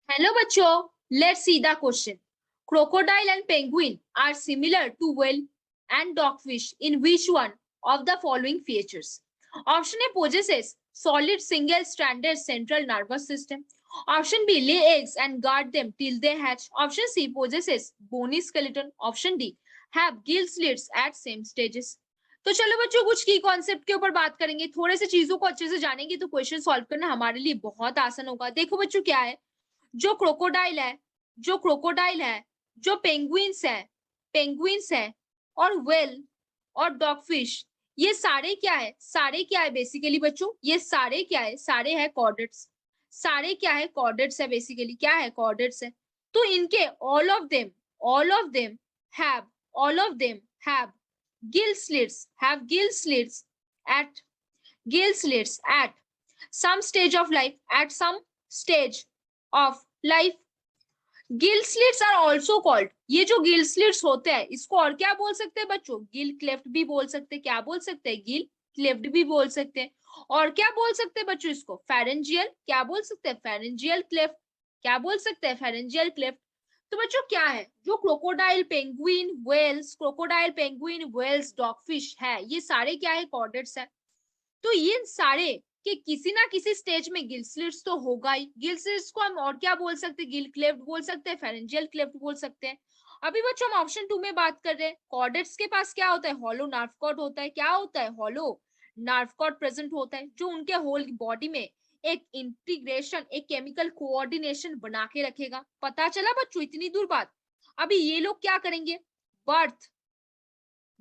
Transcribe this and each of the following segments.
Hello बच्चों, let's see the question. Crocodile and penguin are similar to whale and dogfish in which one of the following features? Option A possesses solid single-stranded central nervous system. Option B lay eggs and guard them till they hatch. Option C possesses bony skeleton. Option D have gill slits at same stages. तो चलो बच्चों कुछ की concept के ऊपर बात करेंगे, थोड़े से चीजों को अच्छे से जानेंगे तो क्वेश्चन सॉल्व करना हमारे लिए बहुत आसान होगा। देखो बच्चों क्या है, जो क्रोकोडाइल है जो पेंगुइन्स है और वेल और डॉगफिश, ये सारे क्या है बेसिकली बच्चों, ये सारे क्या है, सारे है कॉर्डेट्स। सारे क्या है, कॉर्डेट्स है बेसिकली, क्या है, कॉर्डेट्स है। तो इनके all of them have gill slits at some stage of life. Gill slits are also called, ये जो गिल स्लिट्स होते हैं इसको और क्या बोल सकते हैं बच्चों, गिल क्लेफ्ट भी बोल सकते हैं। क्या बोल सकते हैं, गिल क्लेफ्ट भी बोल सकते हैं। और क्या बोल सकते हैं बच्चों इसको, फेरेंजियल, क्या बोल सकते हैं, फेरेंजियल क्लेफ्ट। क्या बोल सकते हैं, फेरेंजियल क्लेफ्ट। तो बच्चों क्या है, जो क्रोकोडाइल पेंगुइन वेल्स डॉगफिश है, ये सारे क्या है, कॉर्डेट्स है। तो ये सारे कि किसी ना किसी स्टेज में गिल स्लिट्स तो होगा ही। गिल स्लिट्स को हम और क्या बोल सकते हैं, गिल क्लेफ्ट बोल सकते हैं, फेरेंजियल क्लेफ्ट बोल सकते हैं। अभी बच्चों हम ऑप्शन 2 में बात कर रहे हैं। कॉर्डेट्स के पास क्या होता है, हॉलो नर्व कॉर्ड होता है। क्या होता है, हॉलो नर्व कॉर्ड प्रेजेंट होता है, जो उनके होल बॉडी में एक इंटीग्रेशन, एक केमिकल कोऑर्डिनेशन बना के रखेगा। पता चला बच्चों इतनी दूर बात। अभी ये लोग क्या करेंगे,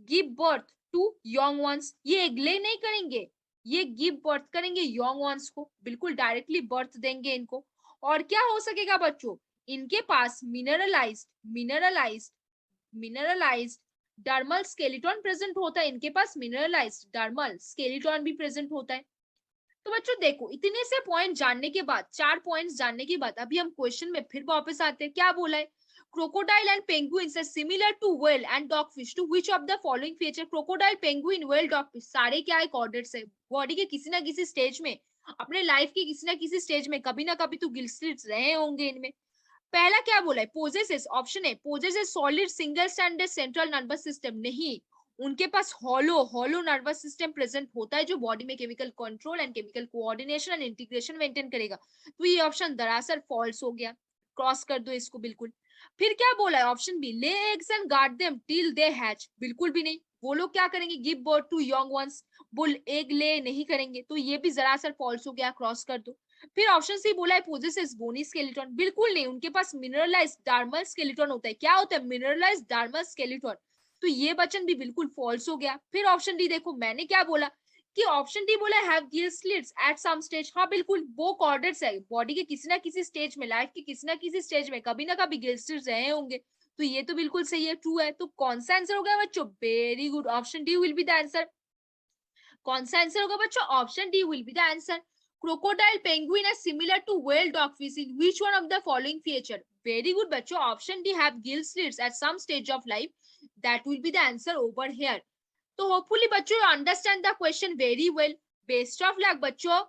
give birth to young ones. ये एगले नहीं करेंगे, ये गिव बर्थ करेंगे यंग वंस को, बिल्कुल डायरेक्टली बर्थ देंगे इनको। और क्या हो सकेगा बच्चों, इनके पास मिनरलाइज्ड डर्मल स्केलेटन प्रेजेंट होता है। इनके पास मिनरलाइज्ड डर्मल स्केलेटन भी प्रेजेंट होता है। तो बच्चों देखो, इतने से पॉइंट जानने के बाद, 4 पॉइंट्स जानने के बाद अभी हम क्वेश्चन में फिर वापस आते हैं। क्या बोला है, crocodile and penguins are similar to whale and dogfish to which of the following feature? crocodile, penguin, whale, dogfish सारे क्या है, कॉर्डेट्स है। बॉडी के किसी ना किसी स्टेज में, अपने लाइफ के किसी ना किसी स्टेज में कभी ना कभी तो गिल स्लिट्स रहे होंगे इनमें। पहला क्या बोला है, possesses, option A possesses solid single standard central nervous system. नहीं, उनके पास हॉलो नर्वस सिस्टम प्रेजेंट होता है, जो बॉडी में chemical control and chemical coordination and integration maintain करेगा। तो ये ऑप्शन दरअसल फॉल्स हो गया, क्रॉस कर दो इसको बिल्कुल। फिर क्या बोला है, option B lay eggs and guard them till they hatch. बिल्कुल भी नहीं, वो लोग क्या करेंगे, give birth to young ones, वो एग ले नहीं करेंगे। तो ये भी जरा सा फॉल्स हो गया, क्रॉस कर दो। फिर ऑप्शन सी बोला है पोजेसेस बोनी स्केलेटन। बिल्कुल नहीं, उनके पास मिनरलाइज्ड डार्मल स्केलेटन होता है। क्या होता है, मिनरलाइज्ड डार्मल स्केलेटन। तो ये वचन भी बिल्कुल फॉल्स हो गया। फिर ऑप्शन डी देखो, मैंने क्या बोला कि ऑप्शन डी बोला have gill slits at some stage. हाँ बिल्कुल, वो कॉर्डेट्स है, बॉडी के किसी ना किसी स्टेज में, लाइफ के किसी ना किसी स्टेज में कभी ना कभी गिल स्लिट्स रहे होंगे। तो ये तो बिल्कुल सही है, ट्रू है। तो कौन सा आंसर होगा बच्चों, very good, option D will be the answer. कौन सा आंसर होगा बच्चों, option D will be the answer. crocodile penguin are similar to whale dogfish in which one of the following feature? Very good बच्चों, option D have gill slits at some stage of life, that will be the answer over here. तो hopefully बच्चों you understand the question very well. Best of luck बच्चों।